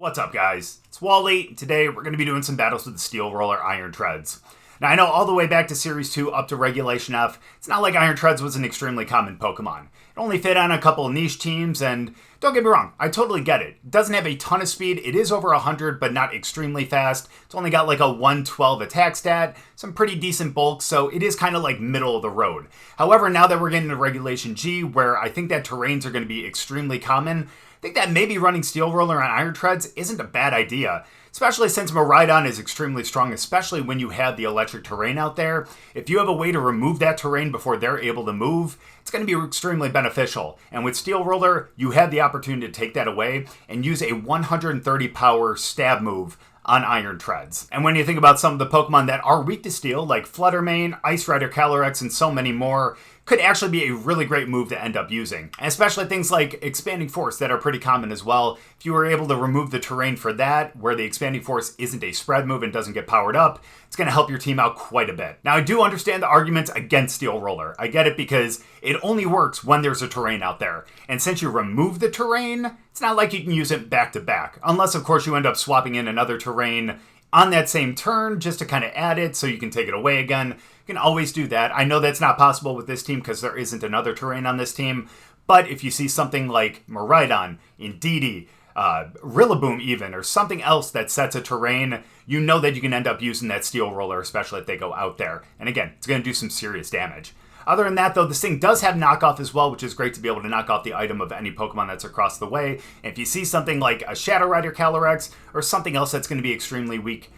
What's up, guys? It's Wally. Today we're going to be doing some battles with the Steel Roller Iron Treads. Now, I know all the way back to Series 2 up to Regulation F, it's not like Iron Treads was an extremely common Pokemon. It only fit on a couple of niche teams, and don't get me wrong, I totally get it. It doesn't have a ton of speed. It is over 100, but not extremely fast. It's only got like a 112 attack stat, some pretty decent bulk, so it is kind of like middle of the road. However, now that we're getting into Regulation G, where I think that terrains are going to be extremely common, I think that maybe running Steel Roller on Iron Treads isn't a bad idea, especially since Miraidon is extremely strong, especially when you have the electric terrain out there. If you have a way to remove that terrain before they're able to move, it's going to be extremely beneficial. And with Steel Roller, you have the opportunity to take that away and use a 130 power stab move on Iron Treads. And when you think about some of the Pokemon that are weak to Steel, like Fluttermane, Ice Rider Calyrex, and so many more, could actually be a really great move to end up using. Especially things like Expanding Force that are pretty common as well. If you were able to remove the terrain for that, where the Expanding Force isn't a spread move and doesn't get powered up, it's going to help your team out quite a bit. Now, I do understand the arguments against Steel Roller. I get it because it only works when there's a terrain out there. And since you remove the terrain, it's not like you can use it back to back. Unless, of course, you end up swapping in another terrain on that same turn just to kind of add it so you can take it away again. You can always do that. I know that's not possible with this team because there isn't another terrain on this team, but if you see something like Miraidon, Indeedee, Rillaboom even, or something else that sets a terrain, you know that you can end up using that Steel Roller, especially if they go out there. And again, it's going to do some serious damage. Other than that, though, this thing does have knockoff as well, which is great to be able to knock off the item of any Pokemon that's across the way. And if you see something like a Shadow Rider Calyrex or something else that's going to be extremely weak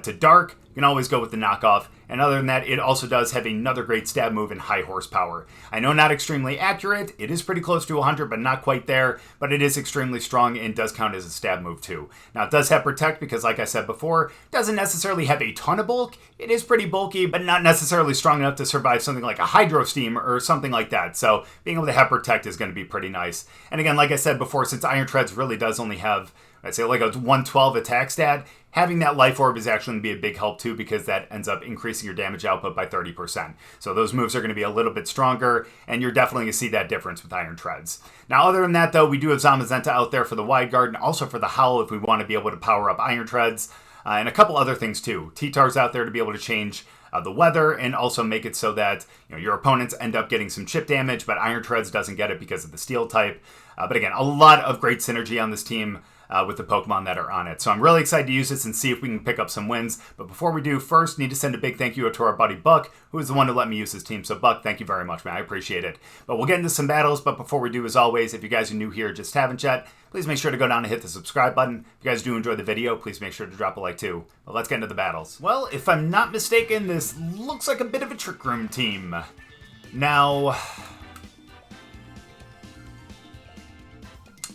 to Dark, you can always go with the knockoff. And other than that, it also does have another great stab move in high horsepower. I know not extremely accurate, it is pretty close to 100, but not quite there, but it is extremely strong and does count as a stab move too. Now, it does have Protect because, like I said before, it doesn't necessarily have a ton of bulk. It is pretty bulky, but not necessarily strong enough to survive something like a Hydro Steam or something like that. So being able to have Protect is going to be pretty nice. And again, like I said before, since Iron Treads really does only have, I'd say, like a 112 attack stat, having that Life Orb is actually going to be a big help too because that ends up increasing your damage output by 30%. So those moves are going to be a little bit stronger, and you're definitely going to see that difference with Iron Treads. Now, other than that, though, we do have Zamazenta out there for the Wide Guard and also for the Howl if we want to be able to power up Iron Treads, and a couple other things too. T-Tar's out there to be able to change the weather and also make it so that your opponents end up getting some chip damage, but Iron Treads doesn't get it because of the Steel type. But again, a lot of great synergy on this team with the Pokemon that are on it. So I'm really excited to use this and see if we can pick up some wins. But before we do, first, need to send a big thank you to our buddy Buck, who is the one who let me use his team. So Buck, thank you very much, man. I appreciate it. But we'll get into some battles. But before we do, as always, if you guys are new here, just haven't yet, please make sure to go down and hit the subscribe button. If you guys do enjoy the video, please make sure to drop a like too. But let's get into the battles. Well, if I'm not mistaken, this looks like a bit of a Trick Room team. Now,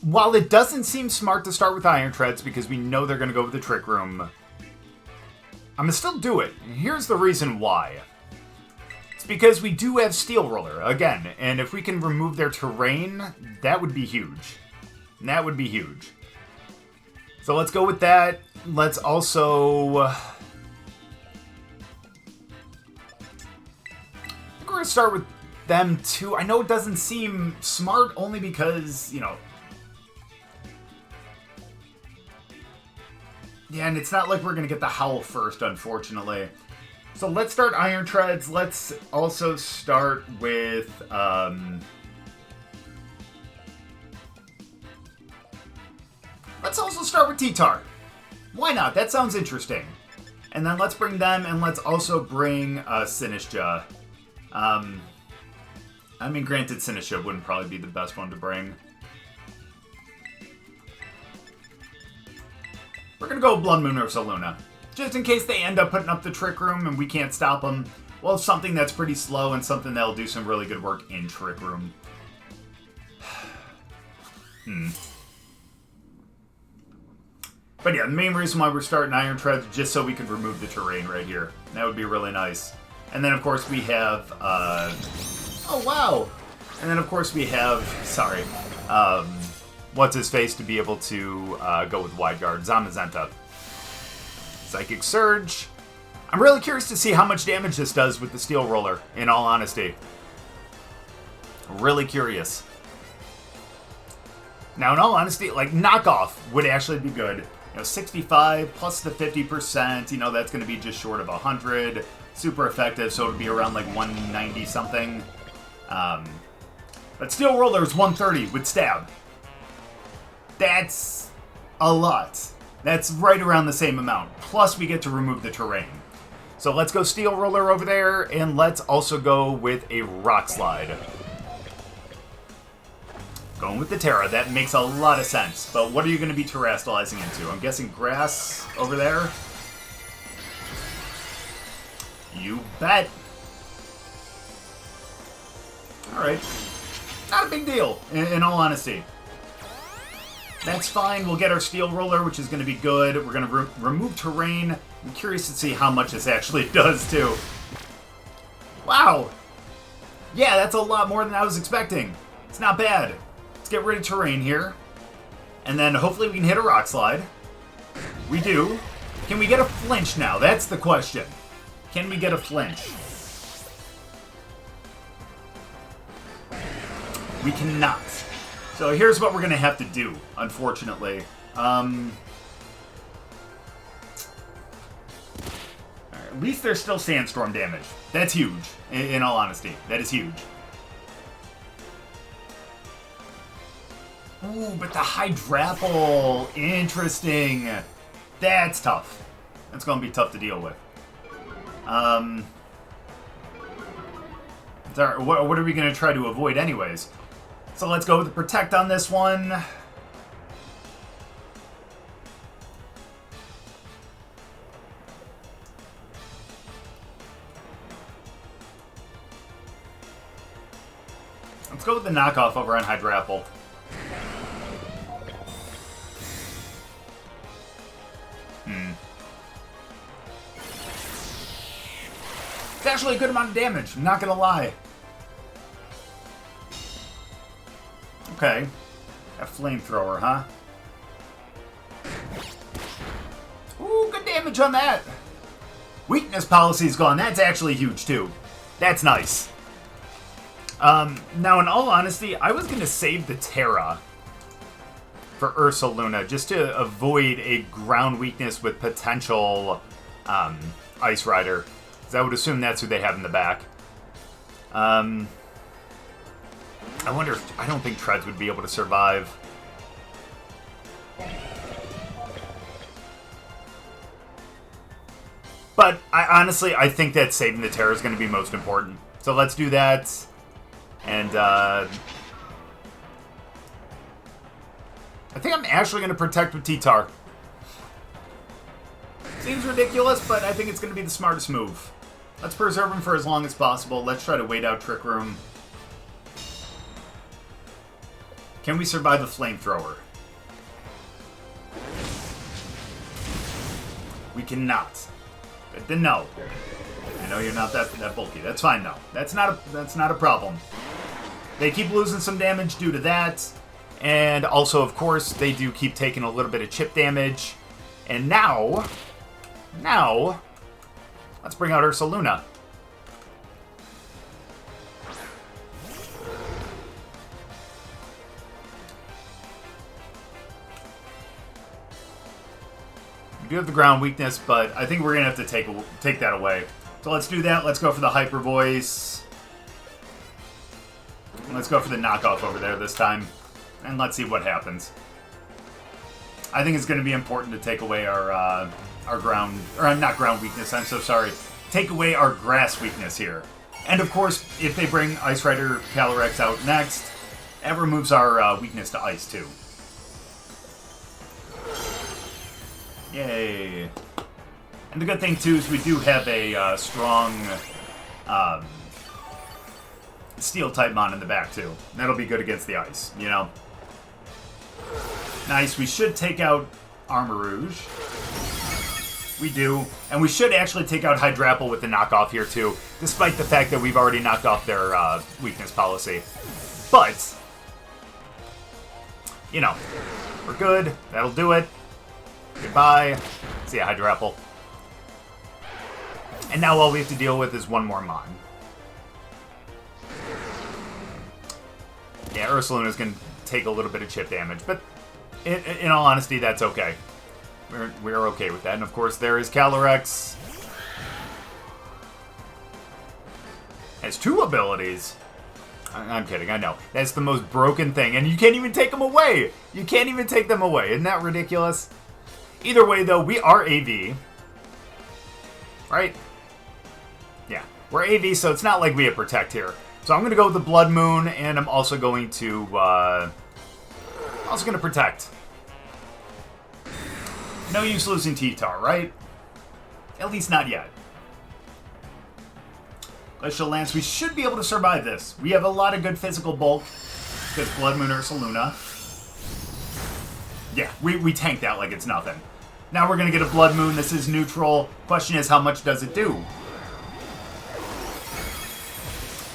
while it doesn't seem smart to start with Iron Treads because we know they're going to go with the Trick Room, I'm going to still do it. And here's the reason why. It's because we do have Steel Roller, again, and if we can remove their terrain, that would be huge. That would be huge. So let's go with that. Let's also, I think we're going to start with them too. I know it doesn't seem smart only because, yeah, and it's not like we're going to get the Howl first, unfortunately. So let's start Iron Treads. Let's also start with, let's also start with T-Tar. Why not? That sounds interesting. And then let's bring them, and let's also bring Sinistcha. I mean, granted, Sinistcha wouldn't probably be the best one to bring. We're going to go Bloodmoon Ursaluna, just in case they end up putting up the Trick Room and we can't stop them. Well, something that's pretty slow and something that'll do some really good work in Trick Room. But yeah, the main reason why we're starting Iron Treads is just so we can remove the terrain right here. That would be really nice. And then, of course, we have, oh, wow. And then, of course, we have, sorry, what's-his-face to be able to go with Wide Guard, Zamazenta. Psychic Surge. I'm really curious to see how much damage this does with the Steel Roller, in all honesty. Really curious. Now, in all honesty, like, knockoff would actually be good. 65 plus the 50%, that's going to be just short of 100. Super effective, so it would be around like 190 something. But Steel Roller is 130 with Stab. That's a lot. That's right around the same amount. Plus we get to remove the terrain. So let's go Steel Roller over there, and let's also go with a Rock Slide. Going with the Terra, that makes a lot of sense. But what are you going to be terastallizing into? I'm guessing grass over there? You bet. Alright. Not a big deal, in all honesty. That's fine. We'll get our Steel Roller, which is going to be good. We're going to remove terrain. I'm curious to see how much this actually does, too. Wow. Yeah, that's a lot more than I was expecting. It's not bad. Let's get rid of terrain here. And then hopefully we can hit a Rock Slide. We do. Can we get a flinch now? That's the question. Can we get a flinch? We cannot. So here's what we're going to have to do, unfortunately. At least there's still Sandstorm damage. That's huge, in all honesty. That is huge. Ooh, but the Hydrapple. Interesting. That's tough. That's going to be tough to deal with. What are we going to try to avoid anyways? So let's go with the Protect on this one. Let's go with the knockoff over on Hydrapple. It's actually a good amount of damage, I'm not gonna lie. Okay. A Flamethrower, huh? Ooh, good damage on that. Weakness policy's gone. That's actually huge, too. That's nice. Now, in all honesty, I was going to save the Terra for Ursaluna just to avoid a ground weakness with potential Ice Rider. Because I would assume that's who they have in the back. I wonder if... I don't think Treads would be able to survive. But honestly, I think that saving the Terra is going to be most important. So let's do that. And I think I'm actually going to Protect with T-Tar. Seems ridiculous, but I think it's going to be the smartest move. Let's preserve him for as long as possible. Let's try to wait out Trick Room. Can we survive the Flamethrower? We cannot. Then no. I know you're not that bulky. That's fine, though. That's not a problem. They keep losing some damage due to that. And also, of course, they do keep taking a little bit of chip damage. And now, let's bring out Ursaluna. We do have the ground weakness, but I think we're going to have to take that away. So let's do that. Let's go for the Hyper Voice. Let's go for the knockoff over there this time. And let's see what happens. I think it's going to be important to take away our ground... Or not ground weakness, I'm so sorry. Take away our grass weakness here. And of course, if they bring Ice Rider Calyrex out next, that removes our weakness to ice too. Yay. And the good thing too is we do have a strong Steel type Mon in the back too. That'll be good against the ice, you know? Nice, we should take out Armor Rouge. We do. And we should actually take out Hydrapple with the knockoff here too, despite the fact that we've already knocked off their weakness policy. But, you know, we're good. That'll do it. Goodbye. See ya, Hydrapple. And now all we have to deal with is one more Mon. Yeah, Ursaluna's going to take a little bit of chip damage, but in all honesty, that's okay. We're okay with that. And of course, there is Calyrex. Has 2 abilities. I'm kidding, I know. That's the most broken thing, and you can't even take them away! You can't even take them away. Isn't that ridiculous? Either way, though, we are AV. Right? Yeah, we're AV, so it's not like we have Protect here. So I'm going to go with the Blood Moon, and I'm also going to, Protect. No use losing T-Tar, right? At least not yet. Glacial Lance, we should be able to survive this. We have a lot of good physical bulk because Bloodmoon Ursaluna. Yeah, we tanked that like it's nothing. Now we're going to get a Blood Moon. This is neutral. Question is, how much does it do?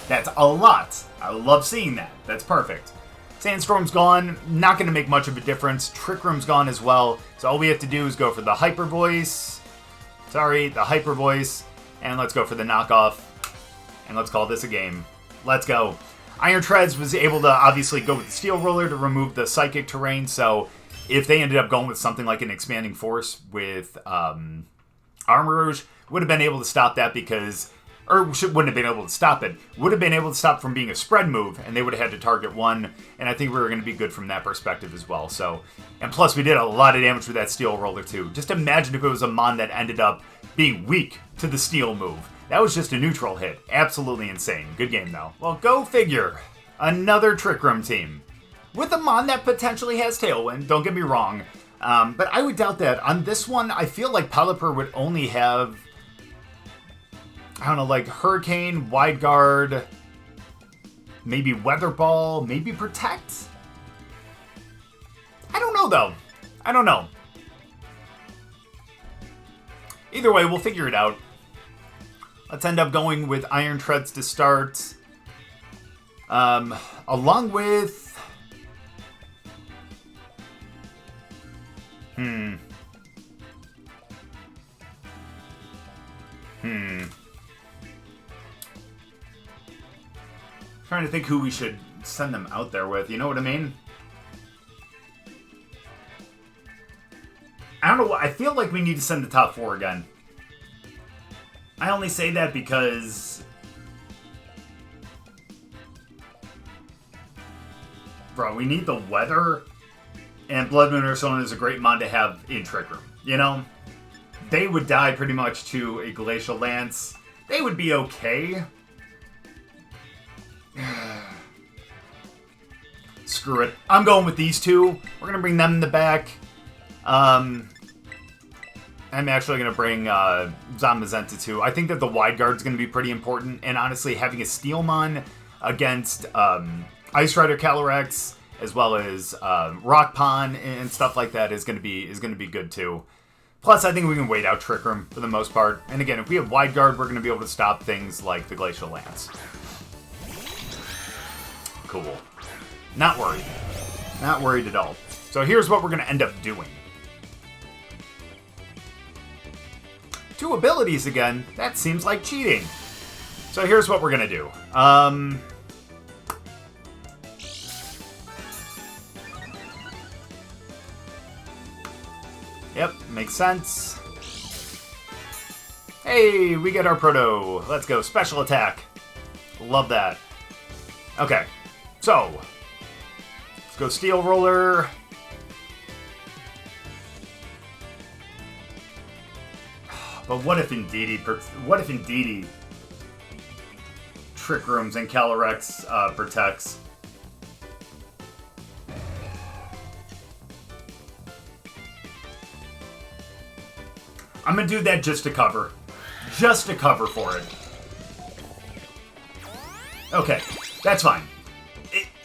That's a lot. I love seeing that. That's perfect. Sandstorm's gone. Not going to make much of a difference. Trick Room's gone as well. So all we have to do is go for the Hyper Voice. Sorry, the Hyper Voice. And let's go for the knockoff. And let's call this a game. Let's go. Iron Treads was able to obviously go with the Steel Roller to remove the Psychic terrain. So if they ended up going with something like an Expanding Force with Armor Rouge, would have been able to stop that because... Or wouldn't have been able to stop it. Would have been able to stop from being a spread move, and they would have had to target one. And I think we were going to be good from that perspective as well. So, and plus we did a lot of damage with that Steel Roller too. Just imagine if it was a Mon that ended up being weak to the Steel move. That was just a neutral hit. Absolutely insane. Good game though. Well, go figure. Another Trick Room team. With a Mon that potentially has Tailwind, don't get me wrong. But I would doubt that. On this one, I feel like Pelipper would only have... I don't know, like Hurricane, Wide Guard, maybe Weather Ball, maybe Protect? I don't know, though. I don't know. Either way, we'll figure it out. Let's end up going with Iron Treads to start. Along with... Trying to think who we should send them out there with. You know what I mean? I don't know. I feel like we need to send the top 4 again. I only say that because... Bro, we need the weather. And Bloodmoon Ursaluna is a great Mon to have in Trick Room. You know? They would die pretty much to a Glacial Lance. They would be okay. Screw it. I'm going with these two. We're going to bring them in the back. I'm actually going to bring Zamazenta too. I think that the Wide Guard's going to be pretty important. And honestly, having a Steelmon against Ice Rider Calyrex, as well as Rock Pond and stuff like that is going to be good too. Plus, I think we can wait out Trick Room for the most part. And again, if we have Wide Guard, we're going to be able to stop things like the Glacial Lance. Cool. Not worried. Not worried at all. So here's what we're going to end up doing. 2 abilities again. That seems like cheating. So here's what we're going to do. Yep, makes sense. Hey, we get our Proto. Let's go. Special attack. Love that. Okay. So, let's go Steel Roller. But what if Indeedee Trick Rooms and Calyrex protects? I'm gonna do that just to cover. Just to cover for it. Okay, that's fine.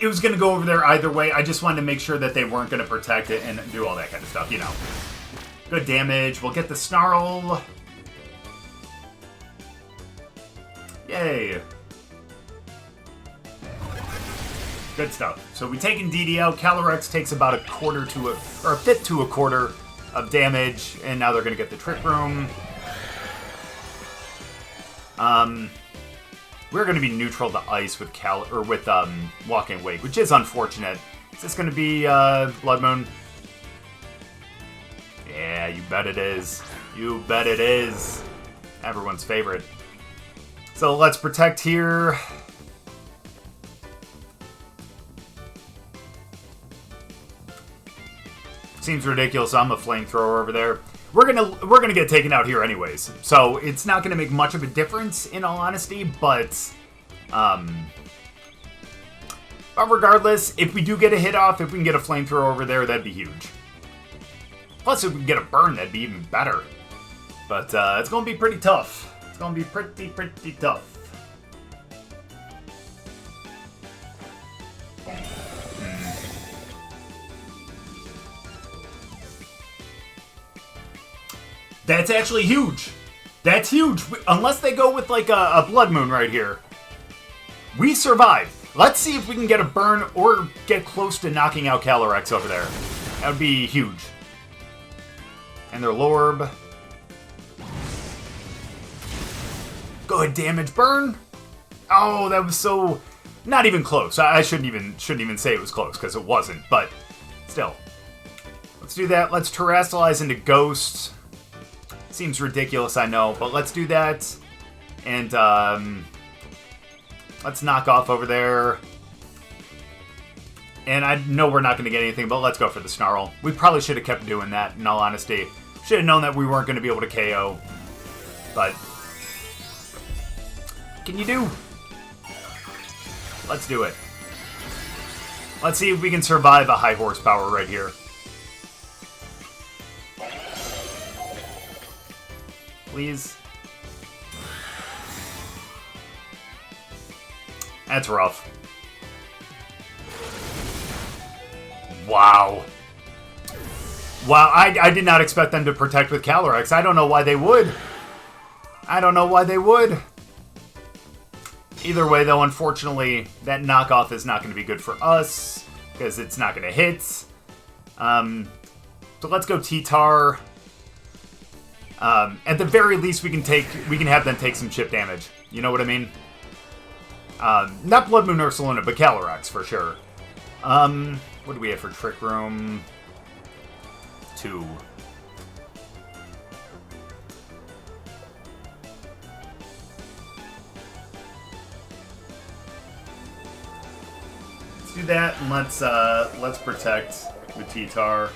It was going to go over there either way. I just wanted to make sure that they weren't going to protect it and do all that kind of stuff, you know. Good damage. We'll get the Snarl. Yay. Good stuff. So we take Indeedee out. Calyrex takes about a fifth to a quarter of damage, and now they're going to get the Trick Room. We're going to be neutral to ice with Walking Wake, which is unfortunate. Is this going to be Blood Moon? Yeah, Yeah, you bet it is. You bet it is. Everyone's favorite. So let's protect here. Seems ridiculous. I'm a flamethrower over there. We're gonna get taken out here anyways. So it's not gonna make much of a difference in all honesty, but regardless, if we do get a hit off, if we can get a flamethrower over there, that'd be huge. Plus, if we can get a burn, that'd be even better. But it's gonna be pretty tough. It's gonna be pretty tough. That's actually huge. That's huge. Unless they go with like a Bloodmoon right here. We survive. Let's see if we can get a burn or get close to knocking out Calyrex over there. That would be huge. And their Lorb. Good damage burn. Oh, that was so not even close. I shouldn't even say it was close because it wasn't, but still. Let's do that. Let's Terrasilize into Ghost. Seems ridiculous, I know, but let's do that. And let's knock off over there. And I know we're not going to get anything, but let's go for the Snarl. We probably should have kept doing that, in all honesty. Should have known that we weren't going to be able to KO. But can you do? Let's do it. Let's see if we can survive a high horsepower right here. Please. That's rough. Wow. Wow, I did not expect them to protect with Calyrex. I don't know why they would. I don't know why they would. Either way, though, unfortunately, that knockoff is not going to be good for us because it's not going to hit. So let's go T-Tar. At the very least, we can have them take some chip damage. You know what I mean? Not Bloodmoon Ursaluna, but Calyrex for sure. What do we have for Trick Room? 2. Let's do that, and let's protect with T-Tar.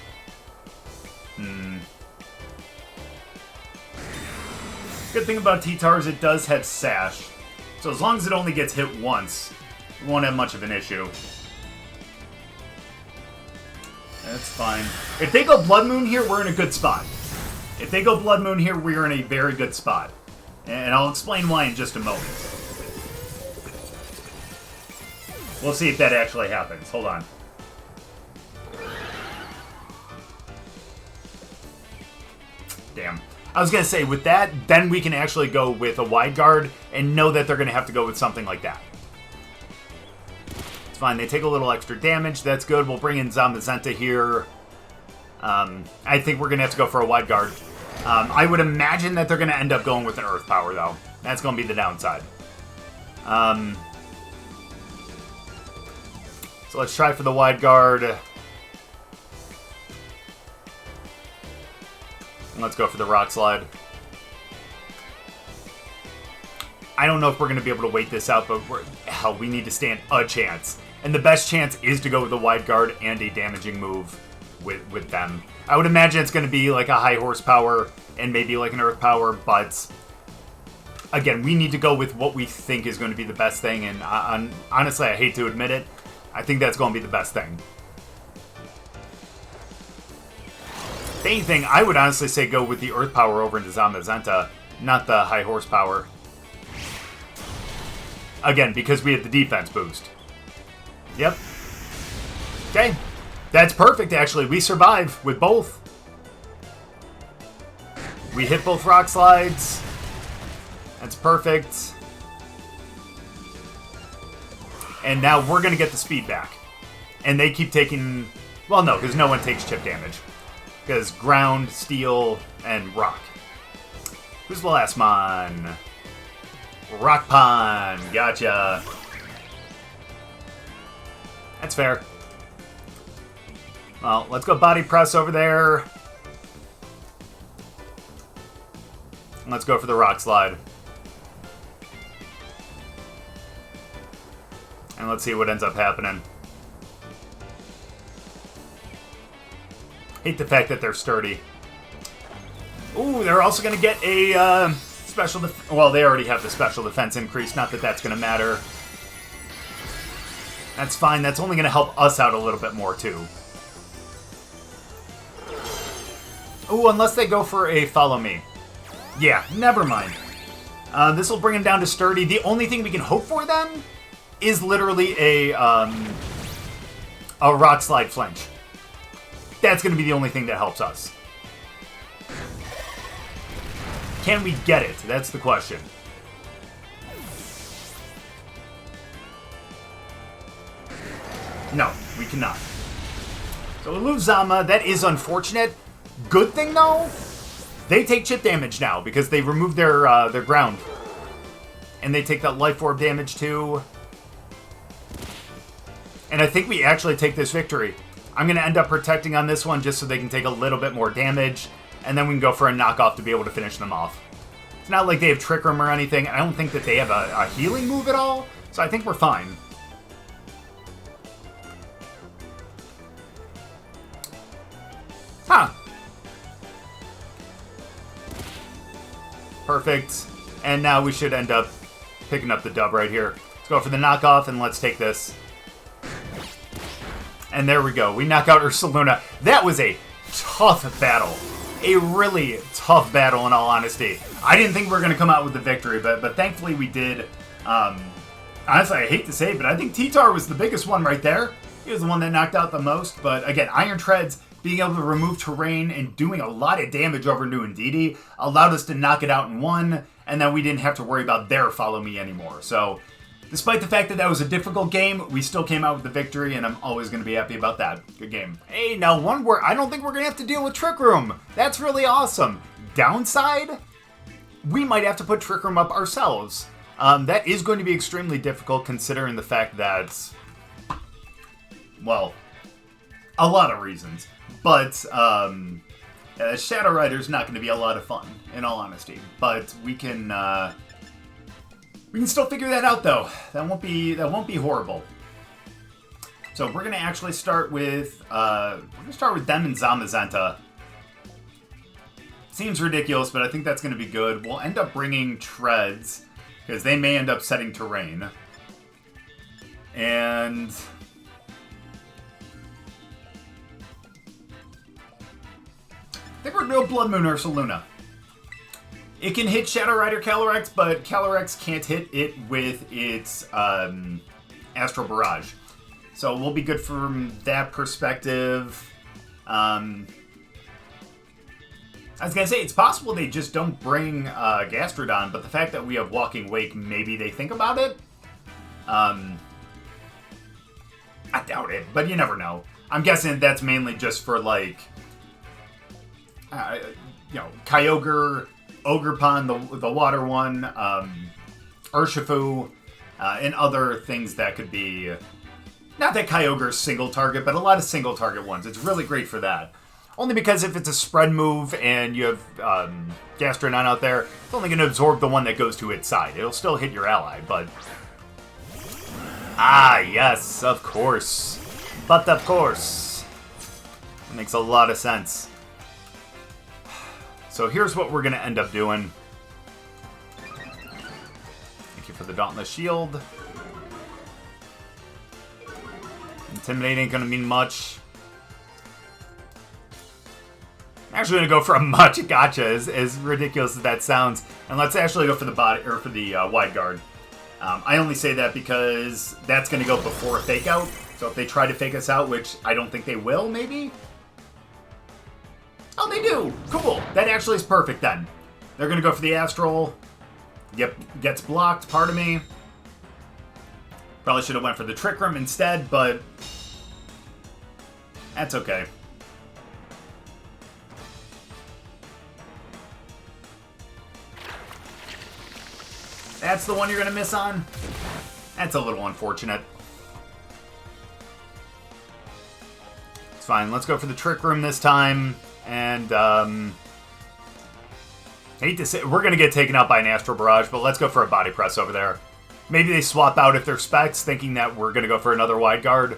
Good thing about T-Tar is it does have Sash. So as long as it only gets hit once, we won't have much of an issue. That's fine. If they go Bloodmoon here, we're in a good spot. If they go Bloodmoon here, we're in a very good spot. And I'll explain why in just a moment. We'll see if that actually happens. Hold on. Damn. I was going to say, with that, then we can actually go with a Wide Guard and know that they're going to have to go with something like that. It's fine. They take a little extra damage. That's good. We'll bring in Zamazenta here. I think we're going to have to go for a Wide Guard. I would imagine that they're going to end up going with an Earth Power, though. That's going to be the downside. So let's try for the Wide Guard. Let's go for the Rock Slide. I don't know if we're going to be able to wait this out, but hell, we need to stand a chance. And the best chance is to go with a Wide Guard and a damaging move with them. I would imagine it's going to be like a high horsepower and maybe like an Earth Power, but again, we need to go with what we think is going to be the best thing, and honestly, I hate to admit it, I think that's going to be the best thing. If anything, I would honestly say go with the Earth Power over into Zamazenta, not the high horsepower. Again, because we have the defense boost. Yep. Okay. That's perfect, actually. We survive with both. We hit both Rock Slides. That's perfect. And now we're going to get the speed back. And they keep taking... Well, no, because no one takes chip damage. Because ground, steel, and rock. Who's the last mon? Rock Pond. Gotcha. That's fair. Well, let's go Body Press over there. Let's go for the Rock Slide. And let's see what ends up happening. Hate the fact that they're sturdy. Ooh, they're also going to get a special well, they already have the special defense increase. Not that that's going to matter. That's fine. That's only going to help us out a little bit more, too. Ooh, unless they go for a follow me. Yeah, never mind. This will bring him down to sturdy. The only thing we can hope for then is literally a Rock Slide flinch. That's going to be the only thing that helps us. Can we get it? That's the question. No, we cannot. So we lose Zama. That is unfortunate. Good thing, though, they take chip damage now because they removed their ground. And they take that life orb damage, too. And I think we actually take this victory. I'm going to end up protecting on this one just so they can take a little bit more damage. And then we can go for a knockoff to be able to finish them off. It's not like they have Trick Room or anything. I don't think that they have a healing move at all. So I think we're fine. Huh. Perfect. And now we should end up picking up the dub right here. Let's go for the knockoff and let's take this. And there we go. We knock out Ursaluna. That was a tough battle. A really tough battle, in all honesty. I didn't think we were going to come out with the victory, but thankfully we did. Honestly, I hate to say it, but I think T-Tar was the biggest one right there. He was the one that knocked out the most. But again, Iron Treads being able to remove terrain and doing a lot of damage over new Ndidi allowed us to knock it out in one, and then we didn't have to worry about their follow me anymore. So, despite the fact that that was a difficult game, we still came out with the victory, and I'm always going to be happy about that. Good game. Hey, now one where I don't think we're going to have to deal with Trick Room. That's really awesome. Downside, we might have to put Trick Room up ourselves. That is going to be extremely difficult considering the fact that, well, a lot of reasons. But Shadow Rider's not going to be a lot of fun, in all honesty. But we can still figure that out, though. That won't be horrible. So we're going to actually start with them and Zamazenta. Seems ridiculous, but I think that's going to be good. We'll end up bringing Treads because they may end up setting terrain. And I think we're going to go Bloodmoon Ursaluna. It can hit Shadow Rider Calyrex, but Calyrex can't hit it with its Astral Barrage. So we'll be good from that perspective. I was going to say, it's possible they just don't bring Gastrodon, but the fact that we have Walking Wake, maybe they think about it. I doubt it, but you never know. I'm guessing that's mainly just for, like, Kyogre, Ogerpon, the water one, Urshifu, and other things that could be... Not that Kyogre's single target, but a lot of single target ones. It's really great for that. Only because if it's a spread move and you have Gastrodon out there, it's only going to absorb the one that goes to its side. It'll still hit your ally, but... Ah, yes, of course. But of course. That makes a lot of sense. So here's what we're going to end up doing. Thank you for the Dauntless Shield. Intimidate ain't going to mean much. I'm actually going to go for a much gotcha, as ridiculous as that sounds. And let's actually go for the body, or for the Wide Guard. I only say that because that's going to go before a Fake Out. So if they try to fake us out, which I don't think they will, maybe? Oh, they do! Cool. That actually is perfect then. They're going to go for the Astral. Yep, gets blocked, pardon me. Probably should have went for the Trick Room instead, but that's okay. That's the one you're going to miss on? That's a little unfortunate. It's fine. Let's go for the Trick Room this time. And, Hate to say, we're going to get taken out by an Astral Barrage, but let's go for a Body Press over there. Maybe they swap out if they're specs, thinking that we're going to go for another Wide Guard.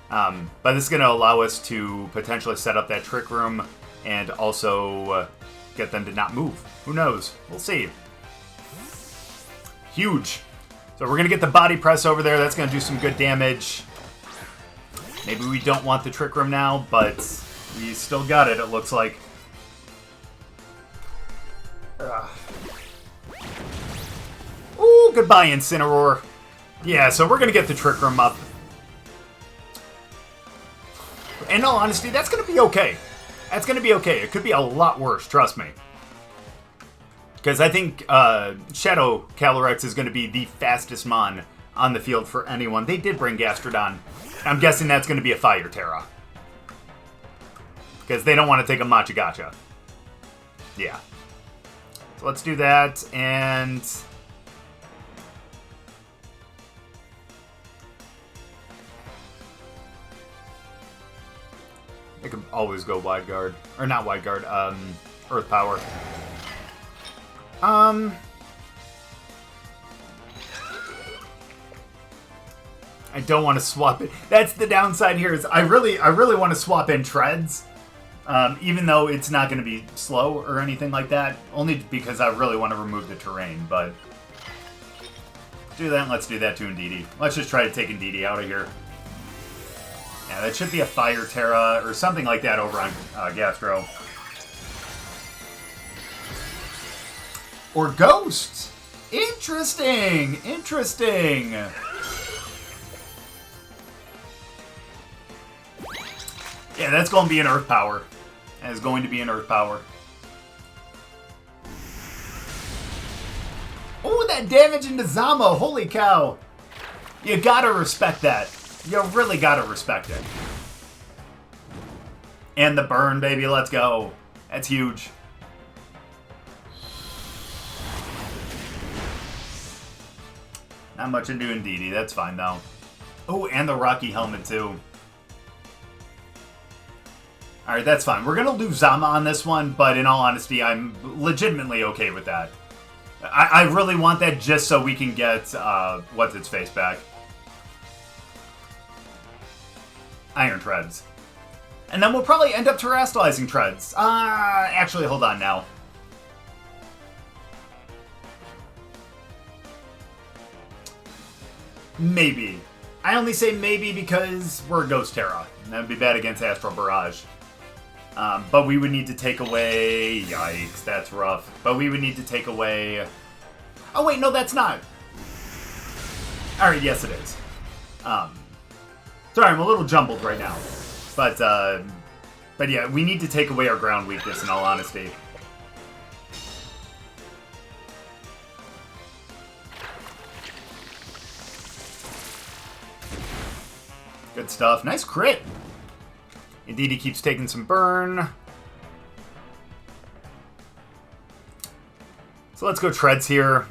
But this is going to allow us to potentially set up that Trick Room and also get them to not move. Who knows? We'll see. Huge. So we're going to get the Body Press over there. That's going to do some good damage. Maybe we don't want the Trick Room now, but we still got it looks like. Ooh, goodbye, Incineroar. Yeah, so we're going to get the Trick Room up. In all honesty, that's going to be okay. That's going to be okay. It could be a lot worse, trust me. Because I think Shadow Calyrex is going to be the fastest mon on the field for anyone. They did bring Gastrodon. I'm guessing that's going to be a Fire Terra. Because they don't want to take a Machagacha. Yeah. So let's do that, and... I could always go Wide Guard. Or not Wide Guard, Earth Power. I don't want to swap it. That's the downside here, is I really want to swap in Treads. Even though it's not going to be slow or anything like that. Only because I really want to remove the terrain, but... do that, and let's do that to Indeedee. Let's just try to take Indeedee out of here. Yeah, that should be a Fire Terra or something like that over on Gastro. Or Ghost! Interesting! Interesting! Yeah, that's going to be an Earth Power. That is going to be an Earth Power. Oh, that damage into Zama! Holy cow! You gotta respect that. You really gotta respect it. And the burn, baby. Let's go. That's huge. Not much into Indeedee. That's fine, though. Oh, and the Rocky Helmet, too. Alright, that's fine. We're going to lose Zama on this one, but in all honesty, I'm legitimately okay with that. I really want that just so we can get, what's-its-face back. Iron Treads. And then we'll probably end up terastallizing Treads. Actually, hold on now. Maybe. I only say maybe because we're a Ghost Terra. And that would be bad against Astral Barrage. But we would need to take away... Yikes, that's rough. But we would need to take away... Oh, wait, no, that's not. Alright, yes, it is. Sorry, I'm a little jumbled right now. But yeah, we need to take away our ground weakness, in all honesty. Good stuff. Nice crit. Indeed, he keeps taking some burn. So let's go Treads here.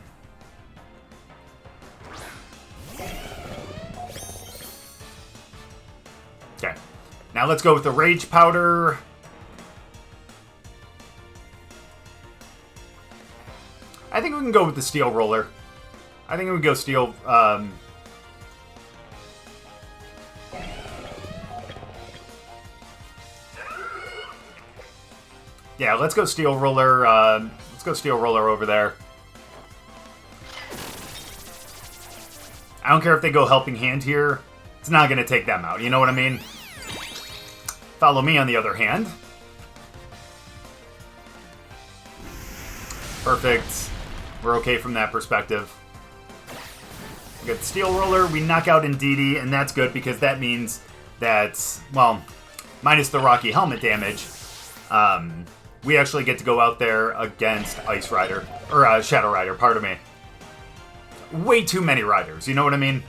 Okay. Now let's go with the Rage Powder. I think we can go with the Steel Roller. I think we can go Steel... Yeah, let's go Steel Roller. Let's go Steel Roller over there. I don't care if they go Helping Hand here. It's not going to take them out. You know what I mean? Follow me, on the other hand. Perfect. We're okay from that perspective. We got Steel Roller. We knock out Indeedee, and that's good because that means that, well, minus the Rocky Helmet damage, we actually get to go out there against Ice Rider, or Shadow Rider, pardon me. Way too many riders, you know what I mean?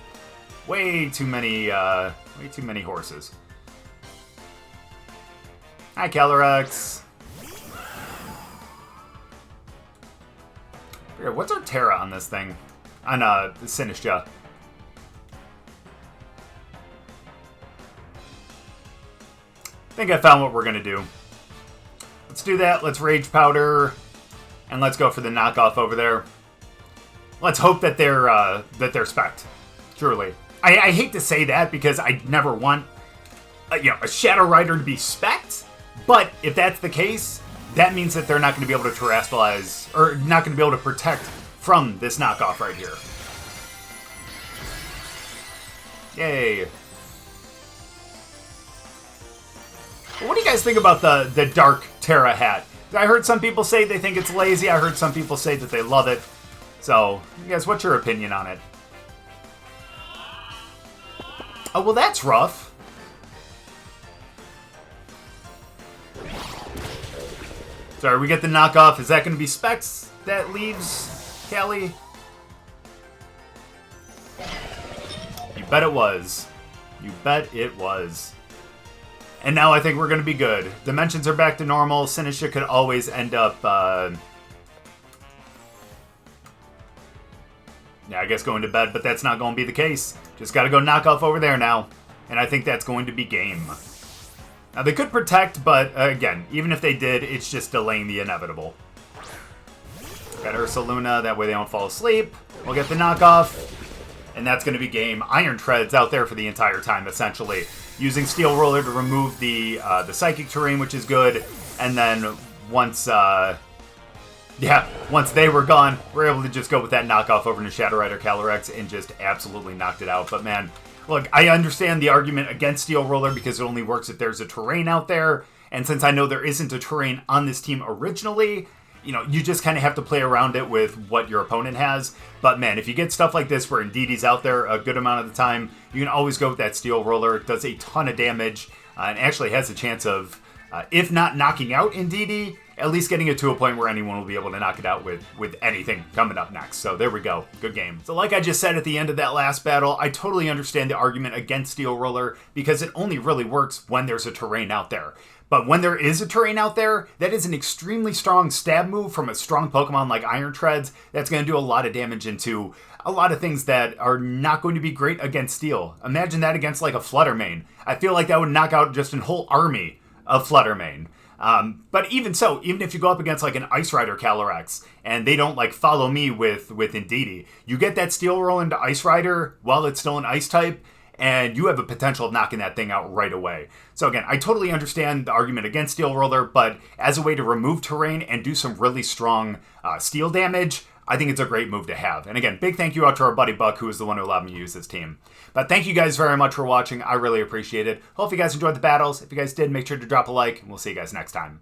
Way too many horses. Hi, Calyrex. What's our Terra on this thing? On Sinistcha. I think I found what we're gonna do. Let's do that. Let's Rage Powder. And let's go for the knockoff over there. Let's hope that they're spec'd. Truly. I hate to say that because I never want a Shadow Rider to be spec'd, but if that's the case, that means that they're not going to be able to terrestrialize, or not going to be able to protect from this knockoff right here. Yay. What do you guys think about the Dark Terra hat? I heard some people say they think it's lazy. I heard some people say that they love it. So, guys, what's your opinion on it? Oh, well, that's rough. Sorry, we get the knockoff. Is that going to be Specs that leaves Callie? You bet it was. You bet it was. And now I think we're going to be good. Dimensions are back to normal. Sinistcha could always end up... yeah, I guess going to bed, but that's not going to be the case. Just got to go knock off over there now. And I think that's going to be game. Now, they could protect, but again, even if they did, it's just delaying the inevitable. Got Ursaluna, that way they don't fall asleep. We'll get the knockoff. And that's going to be game. Iron Treads out there for the entire time, essentially. Using Steel Roller to remove the Psychic terrain, which is good. And then once they were gone, we're able to just go with that knockoff over to Shadow Rider Calyrex and just absolutely knocked it out. But man, look, I understand the argument against Steel Roller because it only works if there's a terrain out there. And since I know there isn't a terrain on this team originally, you just kind of have to play around it with what your opponent has. But man, if you get stuff like this where Indeedie's out there a good amount of the time, you can always go with that Steel Roller. It does a ton of damage and actually has a chance of, if not knocking out Indeedie, at least getting it to a point where anyone will be able to knock it out with anything coming up next. So there we go. Good game. So like I just said at the end of that last battle, I totally understand the argument against Steel Roller because it only really works when there's a terrain out there. But when there is a terrain out there, that is an extremely strong stab move from a strong Pokemon like Iron Treads that's going to do a lot of damage into a lot of things that are not going to be great against Steel. Imagine that against like a Fluttermane. I feel like that would knock out just a whole army of Fluttermane. But even so, even if you go up against like an Ice Rider Calyrex and they don't like follow me with Indeedie, you get that Steel Roll into Ice Rider while it's still an Ice type, and you have a potential of knocking that thing out right away. So again, I totally understand the argument against Steel Roller, but as a way to remove terrain and do some really strong steel damage, I think it's a great move to have. And again, big thank you out to our buddy Buck, who is the one who allowed me to use this team. But thank you guys very much for watching. I really appreciate it. Hope you guys enjoyed the battles. If you guys did, make sure to drop a like, and we'll see you guys next time.